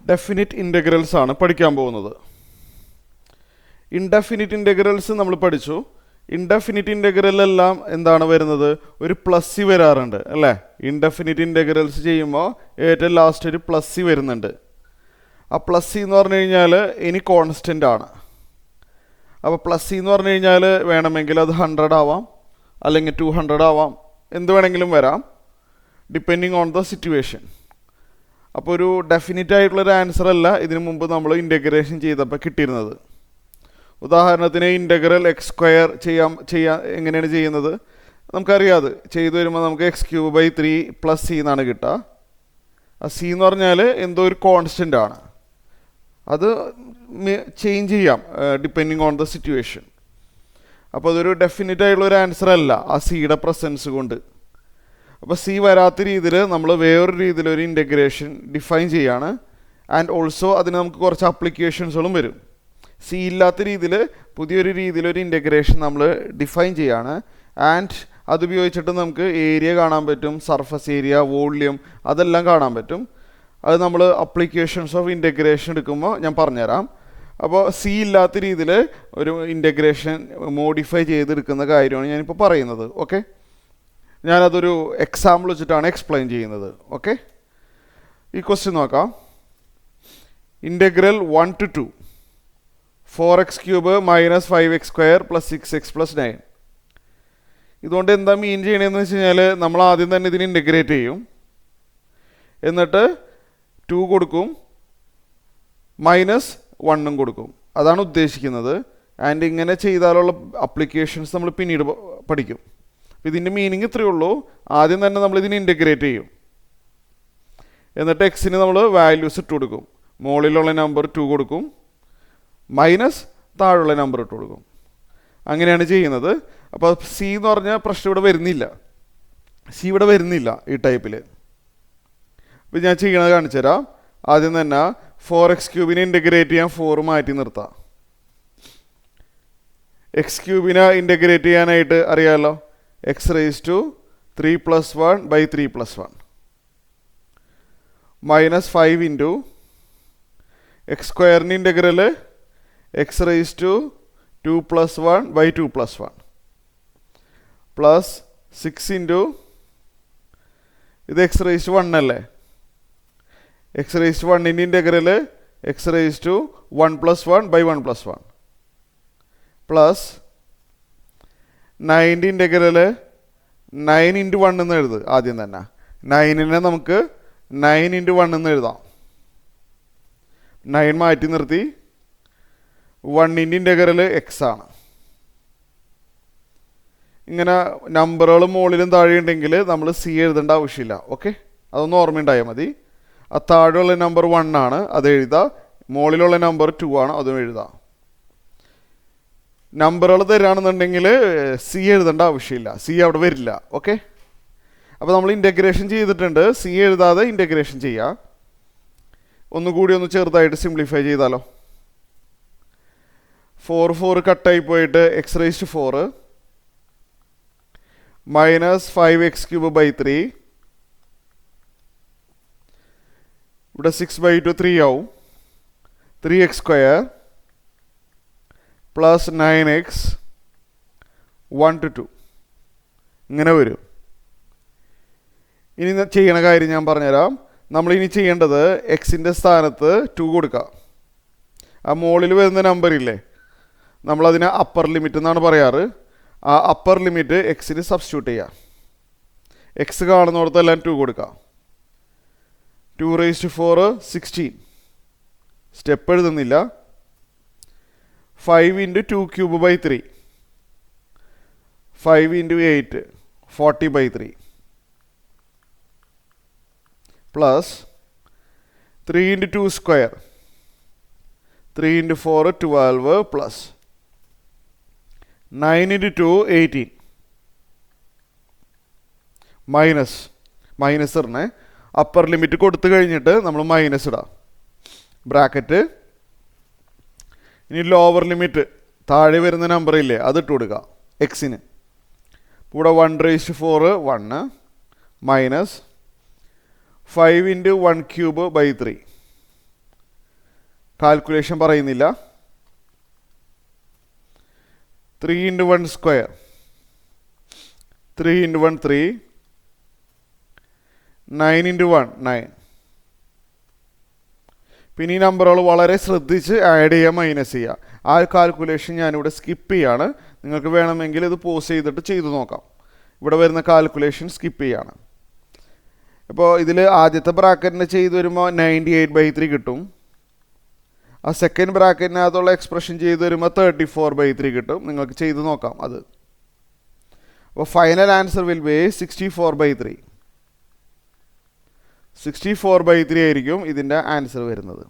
Definite integrals ആണ് പഠിക്കാൻ പോകുന്നത്. ഇൻഡെഫിനിറ്റ് ഇൻ്റഗ്രൽസ് നമ്മൾ പഠിച്ചു. ഇൻഡെഫിനിറ്റ് ഇൻ്റഗ്രലെല്ലാം എന്താണ് വരുന്നത്? ഒരു പ്ലസ് സി വരാറുണ്ട് അല്ലേ? ഇൻഡെഫിനിറ്റ് ഇൻ്റഗ്രൽസ് ചെയ്യുമ്പോൾ ഏറ്റവും ലാസ്റ്റ് ഒരു പ്ലസ് സി വരുന്നുണ്ട്. ആ പ്ലസ് സി എന്ന് പറഞ്ഞു കഴിഞ്ഞാൽ ഇനി കോൺസ്റ്റൻ്റ് ആണ്. അപ്പോൾ പ്ലസ് സി എന്ന് പറഞ്ഞു കഴിഞ്ഞാൽ വേണമെങ്കിൽ അത് 100 ആവാം, അല്ലെങ്കിൽ 200 ആവാം, എന്ത് വേണമെങ്കിലും വരാം, ഡിപ്പെൻഡിങ് ഓൺ ദ സിറ്റുവേഷൻ. അപ്പോൾ ഒരു ഡെഫിനിറ്റ് ആയിട്ടുള്ളൊരു ആൻസർ അല്ല ഇതിനു മുമ്പ് നമ്മൾ ഇൻ്റഗ്രേഷൻ ചെയ്തപ്പോൾ കിട്ടിയിരുന്നത്. ഉദാഹരണത്തിന് ഇൻ്റഗ്രൽ x² എങ്ങനെയാണ് ചെയ്യുന്നത്? നമുക്കറിയാതെ ചെയ്തു വരുമ്പോൾ നമുക്ക് x³ 3 + c എന്നാണ് കിട്ടുക. ആ സി എന്ന് പറഞ്ഞാൽ എന്തോ ഒരു കോൺസ്റ്റൻ്റ് ആണ്, അത് ചേഞ്ച് ചെയ്യാം ഡിപ്പെൻഡിങ് ഓൺ ദ സിറ്റുവേഷൻ. അപ്പോൾ അതൊരു ഡെഫിനിറ്റ് ആയിട്ടുള്ളൊരു ആൻസർ അല്ല ആ സിയുടെ പ്രസൻസ് കൊണ്ട്. അപ്പോൾ സി വരാത്ത രീതിയിൽ നമ്മൾ വേറൊരു രീതിയിൽ ഒരു ഇൻ്റഗ്രേഷൻ ഡിഫൈൻ ചെയ്യാണ്. ആൻഡ് ഓൾസോ അതിന് നമുക്ക് കുറച്ച് ആപ്ലിക്കേഷൻസുകളും വരും. സി ഇല്ലാത്ത രീതിയിൽ പുതിയൊരു രീതിയിലൊരു ഇൻ്റഗ്രേഷൻ നമ്മൾ ഡിഫൈൻ ചെയ്യാണ്. ആൻഡ് അതുപയോഗിച്ചിട്ട് നമുക്ക് ഏരിയ കാണാൻ പറ്റും, സർഫസ് ഏരിയ, വോള്യൂം, അതെല്ലാം കാണാൻ പറ്റും. അത് നമ്മൾ അപ്ലിക്കേഷൻസ് ഓഫ് ഇൻ്റഗ്രേഷൻ എടുക്കുമ്പോൾ ഞാൻ പറഞ്ഞുതരാം. അപ്പോൾ സി ഇല്ലാത്ത രീതിയിൽ ഒരു ഇൻ്റഗ്രേഷൻ മോഡിഫൈ ചെയ്തെടുക്കുന്ന കാര്യമാണ് ഞാനിപ്പോൾ പറയുന്നത്. ഓക്കെ, ഞാനതൊരു എക്സാമ്പിൾ വെച്ചിട്ടാണ് എക്സ്പ്ലെയിൻ ചെയ്യുന്നത്. ഓക്കെ, ഈ ക്വസ്റ്റ്യൻ നോക്കാം. Integral 1 to 2 4x³ - 5x² + 6x + 9. ഇതുകൊണ്ട് എന്താ മീൻ ചെയ്യണമെന്ന് വെച്ച് കഴിഞ്ഞാൽ നമ്മൾ ആദ്യം തന്നെ ഇതിന് ഇൻ്റഗ്രേറ്റ് ചെയ്യും, എന്നിട്ട് 2 കൊടുക്കും, -1 കൊടുക്കും. അതാണ് ഉദ്ദേശിക്കുന്നത്. ആൻഡ് ഇങ്ങനെ ചെയ്താലുള്ള അപ്ലിക്കേഷൻസ് നമ്മൾ പിന്നീട് പഠിക്കും. ഇതിൻ്റെ മീനിങ് ഇത്രയേ ഉള്ളൂ. ആദ്യം തന്നെ നമ്മൾ ഇതിന് ഇൻ്റഗ്രേറ്റ് ചെയ്യും, എന്നിട്ട് എക്സിന് നമ്മൾ വാല്യൂസ് ഇട്ട് കൊടുക്കും. മുകളിലുള്ള നമ്പർ 2 കൊടുക്കും, മൈനസ് താഴെയുള്ള നമ്പർ ഇട്ട് കൊടുക്കും. അങ്ങനെയാണ് ചെയ്യുന്നത്. അപ്പോൾ സി എന്ന് പറഞ്ഞാൽ പ്രശ്നം ഇവിടെ വരുന്നില്ല, സി ഇവിടെ വരുന്നില്ല ഈ ടൈപ്പിൽ. അപ്പോൾ ഞാൻ ചെയ്യണത് കാണിച്ചു തരാം. ആദ്യം തന്നെ 4x³ ഇൻ്റഗ്രേറ്റ് ചെയ്യാൻ 4 മാറ്റി നിർത്താം. x³ ഇൻ്റഗ്രേറ്റ് ചെയ്യാനായിട്ട് അറിയാമല്ലോ, x³ 3 + 1 / 3 + 1 -5 into x² integral x² 2 + 1 / 2 + 1 +6 into ഇത് x⁻1 അല്ലേ, x⁻1 ഇൻ്റഗ്രൽ x⁻1 + 1 / 1 + 1 9 ഇൻ്റഗ്രൽ 9 × 1 എന്ന് എഴുതുക. ആദ്യം തന്നെ 9നെ നമുക്ക് 9 × 1 എന്ന് എഴുതാം. 9 മാറ്റി നിർത്തി 1 ഇൻ്റഗ്രൽ x ആണ്. ഇങ്ങനെ നമ്പറുകൾ മുകളിലും താഴെയുണ്ടെങ്കിൽ നമ്മൾ സി എഴുതേണ്ട ആവശ്യമില്ല. ഓക്കെ, അതൊന്ന് ഓർമ്മയുണ്ടായാൽ മതി. ആ താഴെയുള്ള നമ്പർ 1 ആണ്, അത് എഴുതാം. മുകളിലുള്ള നമ്പർ 2 ആണ്, അതും എഴുതാം. നമ്പറുകൾ തരാണെന്നുണ്ടെങ്കിൽ സി എഴുതേണ്ട ആവശ്യമില്ല, സി അവിടെ വരില്ല. ഓക്കെ, അപ്പോൾ നമ്മൾ ഇൻ്റഗ്രേഷൻ ചെയ്തിട്ടുണ്ട്. സി എഴുതാതെ ഇൻ്റഗ്രേഷൻ ചെയ്യാം. ഒന്നുകൂടി ഒന്ന് ചെറുതായിട്ട് സിംപ്ലിഫൈ ചെയ്താലോ. 4 കട്ടായി പോയിട്ട് x⁻4 -5x³ / 3. ഇവിടെ 6/2 3 ആവും. 3x² + 9x 1 to 2 ഇങ്ങനെ വരും. ഇനി ചെയ്യണ കാര്യം ഞാൻ പറഞ്ഞുതരാം. നമ്മളിനി ചെയ്യേണ്ടത് എക്സിൻ്റെ സ്ഥാനത്ത് 2 കൊടുക്കുക. ആ മുകളിൽ വരുന്ന നമ്പർ ഇല്ലേ, നമ്മളതിനെ അപ്പർ ലിമിറ്റ് എന്നാണ് പറയാറ്. ആ അപ്പർ ലിമിറ്റ് എക്സിന് സബ്സ്റ്റിറ്റ്യൂട്ട് ചെയ്യുക. എക്സ് കാണുന്നിടത്തെല്ലാം 2 കൊടുക്കുക. 2⁻4 16. സ്റ്റെപ്പ് എഴുതുന്നില്ല. 5 × 2³ / 3 5 × 8 40/3 +3 × 2² 3 × 4 12 +9 × 2 18 മൈനസ് ഇടണേ. അപ്പർ ലിമിറ്റ് കൊടുത്തു കഴിഞ്ഞിട്ട് നമ്മൾ മൈനസ് ഇടാം, ബ്രാക്കറ്റ്. ഇനി ലോവർ ലിമിറ്റ് താഴെ വരുന്ന നമ്പർ ഇല്ലേ, അത് ഇട്ട് കൊടുക്കുക എക്സിന്. ഇവിടെ 1⁻4 1 -5 × 1³ / 3 കാൽക്കുലേഷൻ പറയുന്നില്ല. 3 into 1 square, 3 into 1 3, 9 into 1 9. പിന്നെ ഈ നമ്പറുകൾ വളരെ ശ്രദ്ധിച്ച് ആഡ് ചെയ്യുക, മൈനസ് ചെയ്യുക. ആ കാൽക്കുലേഷൻ ഞാനിവിടെ സ്കിപ്പ് ചെയ്യാണ്. നിങ്ങൾക്ക് വേണമെങ്കിൽ ഇത് പോസ് ചെയ്തിട്ട് ചെയ്തു നോക്കാം. ഇവിടെ വരുന്ന കാൽക്കുലേഷൻ സ്കിപ്പ് ചെയ്യാണ്. അപ്പോൾ ഇതിൽ ആദ്യത്തെ ബ്രാക്കറ്റിന് ചെയ്ത് വരുമ്പോൾ 98/3 കിട്ടും. ആ സെക്കൻഡ് ബ്രാക്കറ്റിനകത്തുള്ള എക്സ്പ്രഷൻ ചെയ്ത് വരുമ്പോൾ 34/3 കിട്ടും. നിങ്ങൾക്ക് ചെയ്ത് നോക്കാം അത്. അപ്പോൾ ഫൈനൽ ആൻസർ വിൽ ബി 64/3. 64/3 ആയിരിക്കും ഇതിൻ്റെ ആൻസർ വരുന്നത്.